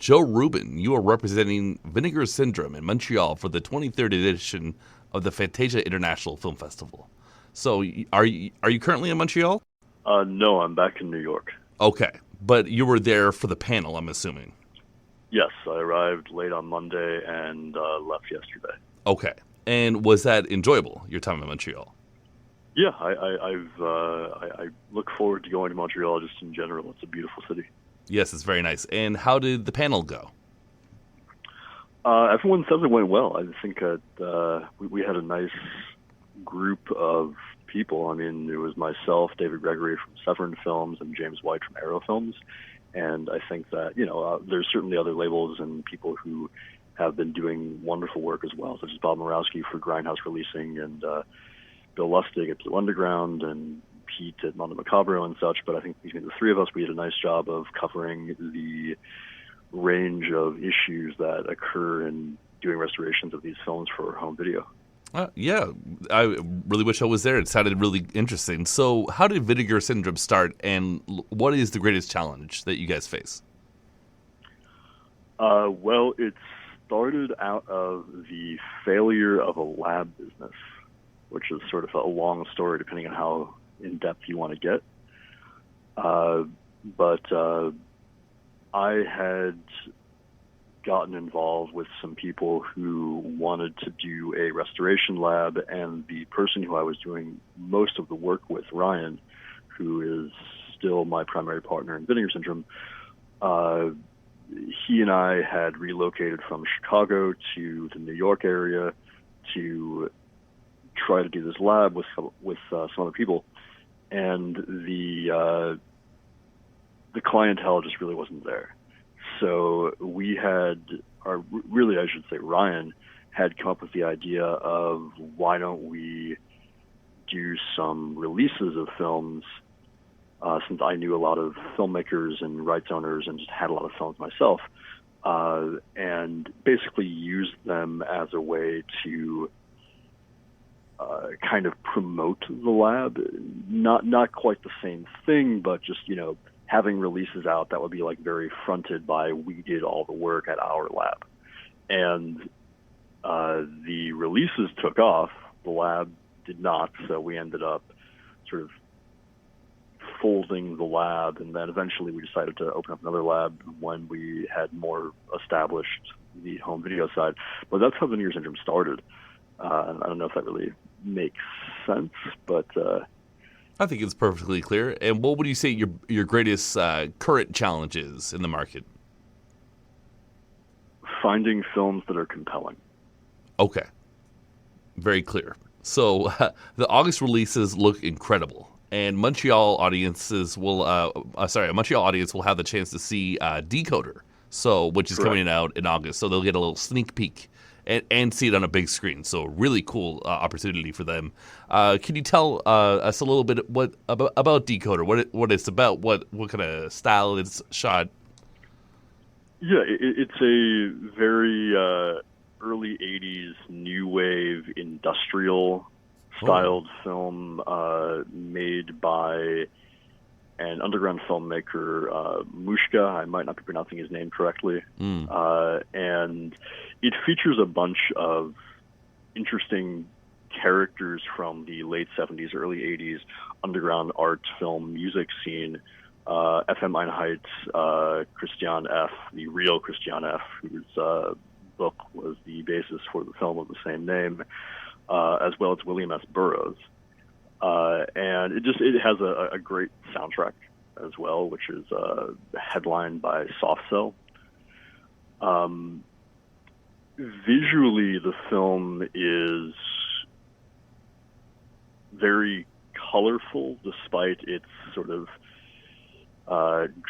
Joe Rubin. You are representing Vinegar Syndrome in Montreal for the 23rd edition of the Fantasia International Film Festival. So, are you currently in Montreal? No, I'm back in New York. Okay, but you were there for the panel, I'm assuming. Yes, I arrived late on Monday and left yesterday. Okay, and was that enjoyable, your time in Montreal? Yeah, I look forward to going to Montreal just in general. It's a beautiful city. Yes, it's very nice. And how did the panel go? Everyone says it went well. I think that we had a nice group of people. I mean, it was myself, David Gregory from Severin Films, and James White from Arrow Films. And I think that, there's certainly other labels and people who have been doing wonderful work as well, such as Bob Murawski for Grindhouse Releasing and Bill Lustig at Blue Underground and Pete at Mondo Macabro and such. But I think between the three of us, we did a nice job of covering the range of issues that occur in doing restorations of these films for home video. Yeah, I really wish I was there. It sounded really interesting. So how did Vinegar Syndrome start, and what is the greatest challenge that you guys face? Well, it started out of the failure of a lab business, which is sort of a long story depending on how in-depth you want to get. But I had gotten involved with some people who wanted to do a restoration lab, and the person who I was doing most of the work with, Ryan, who is still my primary partner in Vinegar Syndrome, he and I had relocated from Chicago to the New York area to try to do this lab with some other people, and the clientele just really wasn't there. So we had, or really I should say Ryan, had come up with the idea of why don't we do some releases of films, since I knew a lot of filmmakers and rights owners and just had a lot of films myself, and basically use them as a way to kind of promote the lab. Not quite the same thing, but just, having releases out that would be like very fronted by we did all the work at our lab. And the releases took off, the lab did not, so we ended up sort of folding the lab, and then eventually we decided to open up another lab when we had more established the home video side. But that's how Vinegar Syndrome started. And I don't know if that really makes sense, but I think it's perfectly clear. And what would you say your greatest current challenge is in the market? Finding films that are compelling. Okay. Very clear. So the August releases look incredible. And Montreal audiences will, a Montreal audience will have the chance to see Decoder, which is coming out in August. So they'll get a little sneak peek and see it on a big screen. So really cool opportunity for them. Can you tell us a little bit about Decoder? What it's about? What kind of style it's shot? Yeah, it's a very early '80s new wave industrial styled film made by an underground filmmaker, Mushka. I might not be pronouncing his name correctly. And it features a bunch of interesting characters from the late 70s, early 80s underground art film music scene. FM Einheit, Christian F., the real Christian F., whose book was the basis for the film of the same name, as well as William S. Burroughs. And it has a great soundtrack as well, which is headlined by Soft Cell. Visually, the film is very colorful, despite its sort of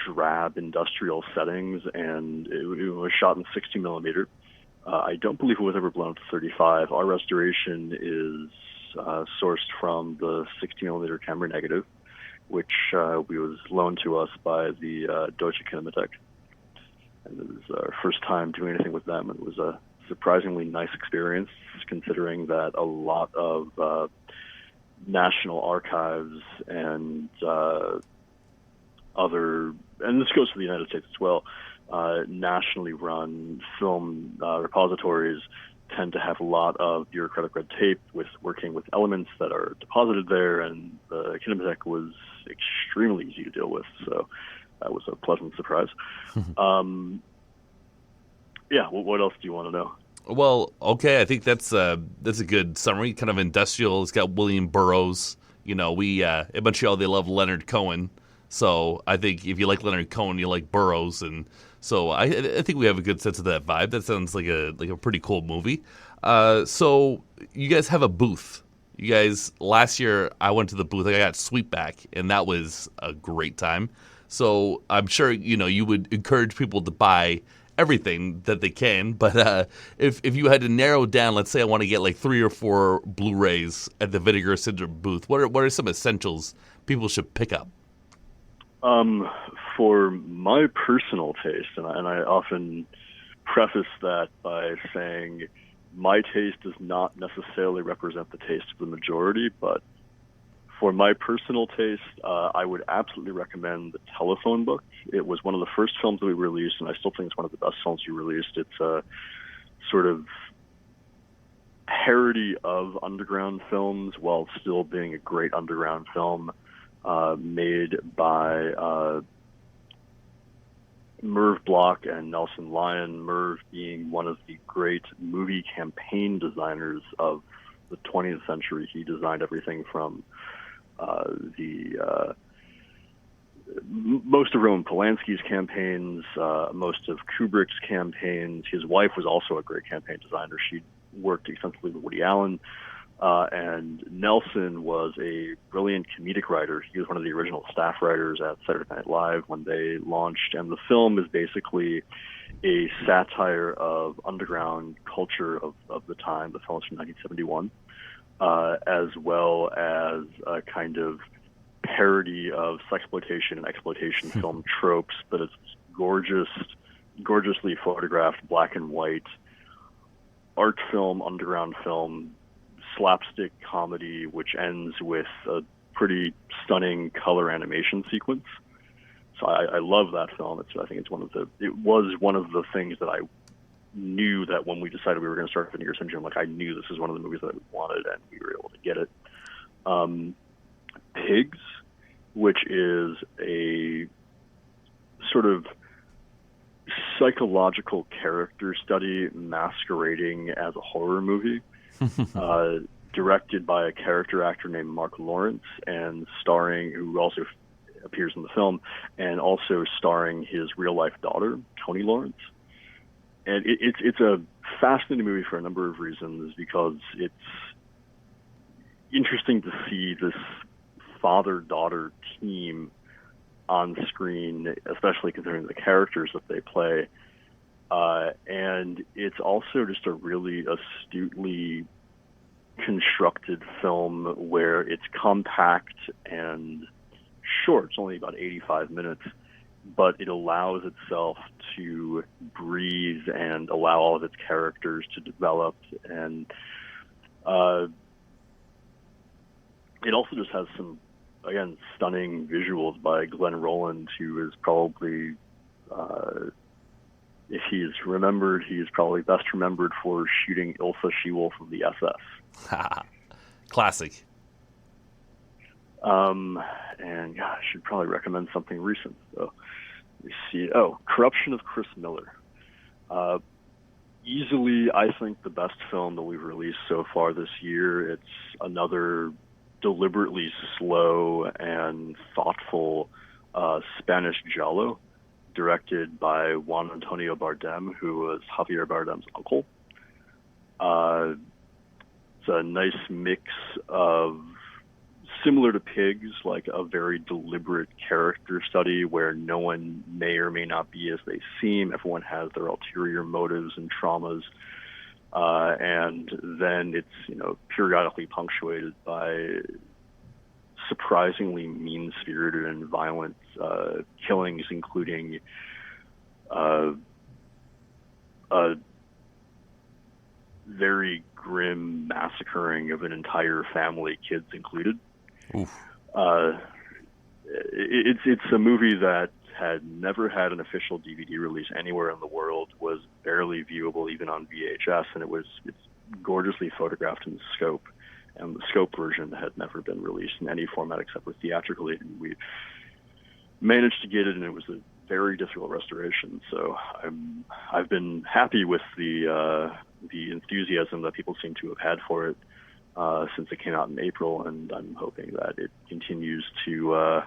drab industrial settings, and it was shot in 60 millimeter. I don't believe it was ever blown up to 35. Our restoration is sourced from the 60 millimeter camera negative, which was loaned to us by the Deutsche Kinemathek. And it was our first time doing anything with them. It was a surprisingly nice experience, considering that a lot of national archives and other, and this goes for the United States as well, nationally run film repositories tend to have a lot of bureaucratic red tape with working with elements that are deposited there, and the Kinematheque was extremely easy to deal with, so that was a pleasant surprise. Yeah, what else do you want to know? Well, okay, I think that's a good summary. Kind of industrial. It's got William Burroughs. We in Montreal they love Leonard Cohen, so I think if you like Leonard Cohen, you like Burroughs, and so I think we have a good sense of that vibe. That sounds like a pretty cool movie. So you guys have a booth. You guys, last year I went to the booth. I got Sweetback, and that was a great time. So I'm sure you would encourage people to buy everything that they can. But if you had to narrow down, let's say I want to get like 3 or 4 Blu-rays at the Vinegar Syndrome booth, what are some essentials people should pick up? For my personal taste, and I often preface that by saying my taste does not necessarily represent the taste of the majority, but for my personal taste, I would absolutely recommend the Telephone Book. It was one of the first films that we released, and I still think it's one of the best films you released. It's a sort of parody of underground films while still being a great underground film, made by Merv Block and Nelson Lyon, Merv being one of the great movie campaign designers of the 20th century. He designed everything from most of Roman Polanski's campaigns, most of Kubrick's campaigns. His wife was also a great campaign designer. She worked extensively with Woody Allen. And Nelson was a brilliant comedic writer. He was one of the original staff writers at Saturday Night Live when they launched. And the film is basically a satire of underground culture of the time. The film is from 1971, as well as a kind of parody of sexploitation and exploitation film tropes. But it's gorgeously photographed, black and white, art film, underground film, slapstick comedy, which ends with a pretty stunning color animation sequence. So I love that film. I think it was one of the things that I knew that when we decided we were going to start Vinegar Syndrome, like I knew this is one of the movies that we wanted, and we were able to get it. Pigs, which is a sort of psychological character study masquerading as a horror movie. Directed by a character actor named Mark Lawrence, and who also appears in the film, and also starring his real life daughter, Toni Lawrence. And it's a fascinating movie for a number of reasons, because it's interesting to see this father-daughter team on screen, especially considering the characters that they play. And it's also just a really astutely constructed film where it's compact and short. It's only about 85 minutes, but it allows itself to breathe and allow all of its characters to develop. And it also just has some, again, stunning visuals by Glenn Rowland, who is probably, if he is remembered, he is probably best remembered for shooting Ilsa Shewell from the SS. Classic. And I should probably recommend something recent. So let me see. Corruption of Chris Miller. Easily, I think, the best film that we've released so far this year. It's another deliberately slow and thoughtful Spanish giallo, directed by Juan Antonio Bardem, who was Javier Bardem's uncle. It's a nice mix of, similar to Pigs, like a very deliberate character study where no one may or may not be as they seem. Everyone has their ulterior motives and traumas. And then it's, periodically punctuated by surprisingly mean-spirited and violent killings, including a very grim massacring of an entire family, kids included. Oof. It's a movie that had never had an official DVD release anywhere in the world, was barely viewable even on VHS, and it's gorgeously photographed in scope. And the scope version had never been released in any format except for theatrically. And we managed to get it, and it was a very difficult restoration. So I've been happy with the enthusiasm that people seem to have had for it since it came out in April, and I'm hoping that it continues to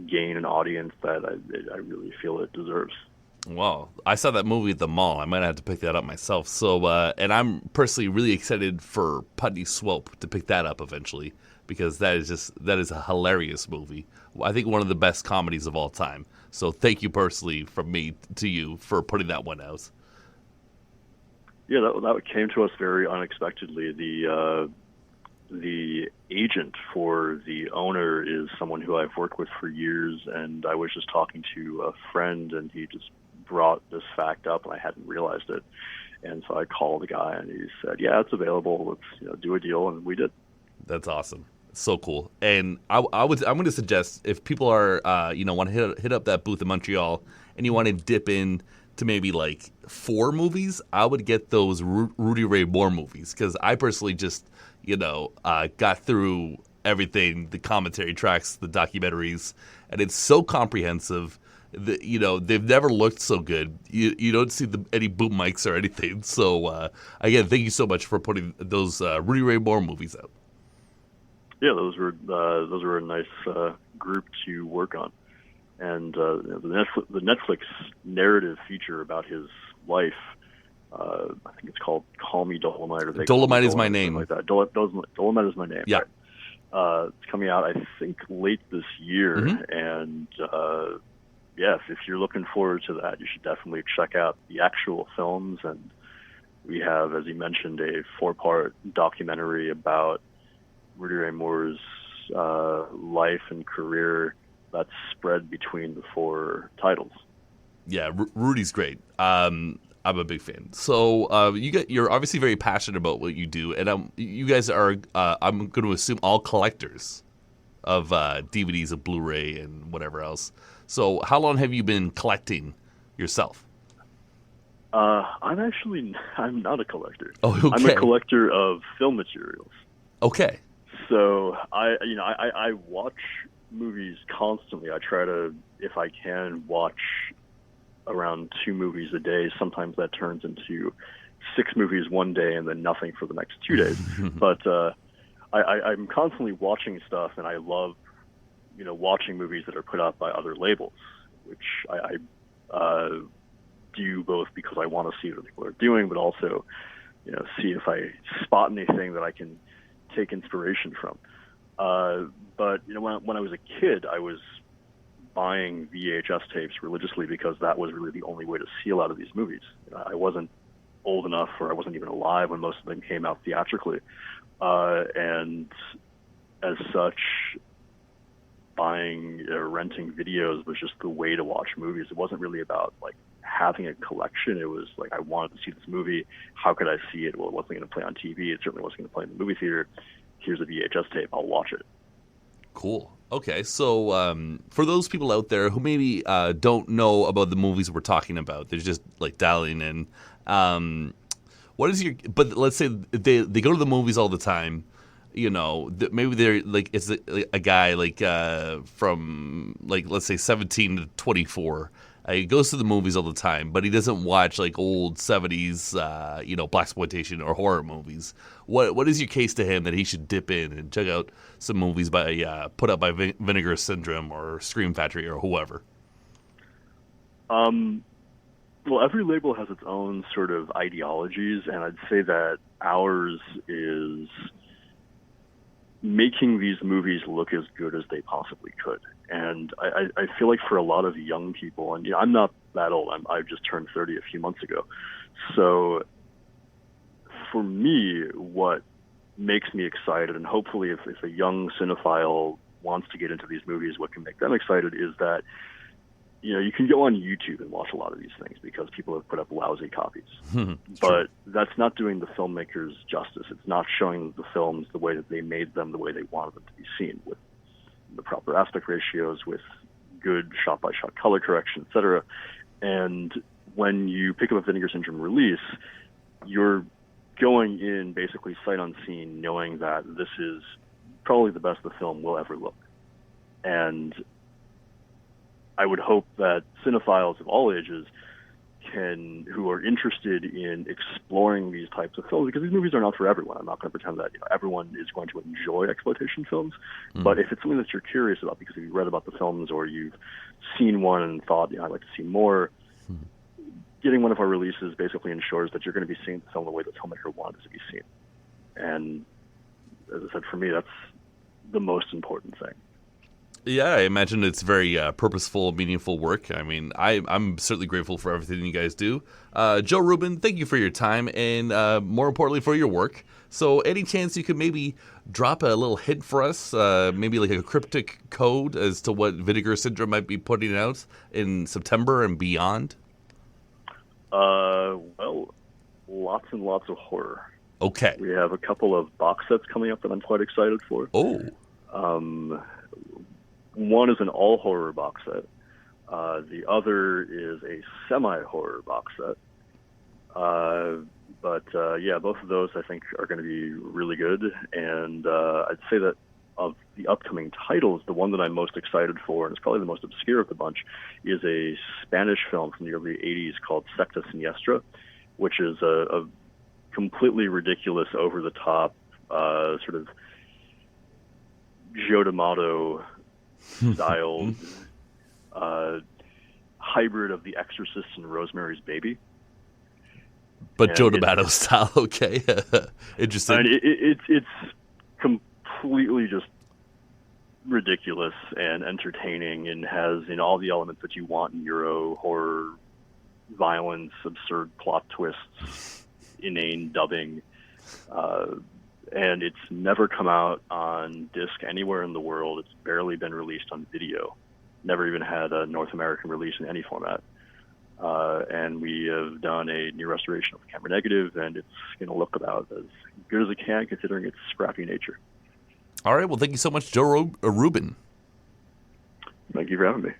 gain an audience that I really feel it deserves. Wow, I saw that movie at the mall. I might have to pick that up myself. So, and I'm personally really excited for Putney Swope to pick that up eventually, because that is a hilarious movie. I think one of the best comedies of all time. So, thank you personally from me to you for putting that one out. Yeah, that came to us very unexpectedly. The agent for the owner is someone who I've worked with for years, and I was just talking to a friend, and he just brought this fact up, and I hadn't realized it. And so I called the guy, and he said, "Yeah, it's available. Let's do a deal," and we did. That's awesome. So cool. And I'm going to suggest, if people are want to hit up that booth in Montreal, and you want to dip in to maybe like 4 movies, I would get those Rudy Ray Moore movies, because I personally just got through everything, the commentary tracks, the documentaries, and it's so comprehensive. They've never looked so good. You don't see any boom mics or anything. So again, thank you so much for putting those Rudy Ray Moore movies out. Yeah, those were a nice group to work on, and the Netflix narrative feature about his life. I think it's called "Call Me Dolomite" or Dolomite is my name. Like that. Dolomite is my name. Yeah, right? It's coming out, I think, late this year, and if you're looking forward to that, you should definitely check out the actual films. And we have, as you mentioned, a 4-part documentary about Rudy Ray Moore's life and career that's spread between the 4 titles. Yeah, Rudy's great. I'm a big fan. So you're obviously very passionate about what you do, and you guys are, I'm going to assume, all collectors of DVDs of Blu-ray and whatever else. So how long have you been collecting yourself? I'm not a collector. Oh, okay. I'm a collector of film materials. Okay. So I watch movies constantly. I try to, if I can, watch around 2 movies a day. Sometimes that turns into 6 movies one day and then nothing for the next 2 days. But I'm constantly watching stuff, and I love watching movies that are put out by other labels, which I do both because I want to see what people are doing, but also see if I spot anything that I can take inspiration from. But when I was a kid, I was buying VHS tapes religiously because that was really the only way to see a lot of these movies. I wasn't old enough, or I wasn't even alive when most of them came out theatrically, and as such, buying or renting videos was just the way to watch movies. It wasn't really about like having a collection. It was like, I wanted to see this movie. How could I see it? Well, it wasn't going to play on TV. It certainly wasn't going to play in the movie theater. Here's a VHS tape. I'll watch it. Cool. Okay, so for those people out there who maybe don't know about the movies we're talking about, they're just like dialing in. What is your? But let's say they go to the movies all the time. Maybe they're like, it's a guy like from like, let's say 17 to 24. He goes to the movies all the time, but he doesn't watch like old 70s, blaxploitation or horror movies. What is your case to him that he should dip in and check out some movies put up by Vinegar Syndrome or Scream Factory or whoever? Well, every label has its own sort of ideologies, and I'd say that ours is making these movies look as good as they possibly could. And I feel like for a lot of young people, and I'm not that old, I just turned 30 a few months ago. So for me, what makes me excited, and hopefully if a young cinephile wants to get into these movies, what can make them excited is that, you can go on YouTube and watch a lot of these things because people have put up lousy copies. But that's not doing the filmmakers justice. It's not showing the films the way that they made them, the way they wanted them to be seen, with the proper aspect ratios, with good shot-by-shot color correction, etc. And when you pick up a Vinegar Syndrome release, you're going in basically sight unseen, knowing that this is probably the best the film will ever look. And I would hope that cinephiles of all ages who are interested in exploring these types of films, because these movies are not for everyone. I'm not going to pretend that everyone is going to enjoy exploitation films, but if it's something that you're curious about because you've read about the films or you've seen one and thought, I'd like to see more, getting one of our releases basically ensures that you're going to be seeing the film the way the filmmaker wanted it to be seen. And as I said, for me, that's the most important thing. Yeah, I imagine it's very purposeful, meaningful work. I mean, I'm certainly grateful for everything you guys do. Joe Rubin, thank you for your time and more importantly for your work. So any chance you could maybe drop a little hint for us, maybe like a cryptic code as to what Vinegar Syndrome might be putting out in September and beyond? Well, lots and lots of horror. Okay. We have a couple of box sets coming up that I'm quite excited for. Oh. One is an all-horror box set. The other is a semi-horror box set. But both of those I think are going to be really good. And I'd say that of the upcoming titles, the one that I'm most excited for, and it's probably the most obscure of the bunch, is a Spanish film from the early 80s called Secta Siniestra, which is a completely ridiculous, over-the-top, sort of Joe D'Amato styled hybrid of The Exorcist and Rosemary's Baby. But and Joe D'Amato style, okay. Interesting. And it's completely just ridiculous and entertaining and has all the elements that you want in Euro horror, violence, absurd plot twists, inane dubbing. And it's never come out on disc anywhere in the world. It's barely been released on video. Never even had a North American release in any format. And we have done a new restoration of the camera negative, and it's going to look about as good as it can considering its scrappy nature. All right. Well, thank you so much, Joe Rubin. Thank you for having me.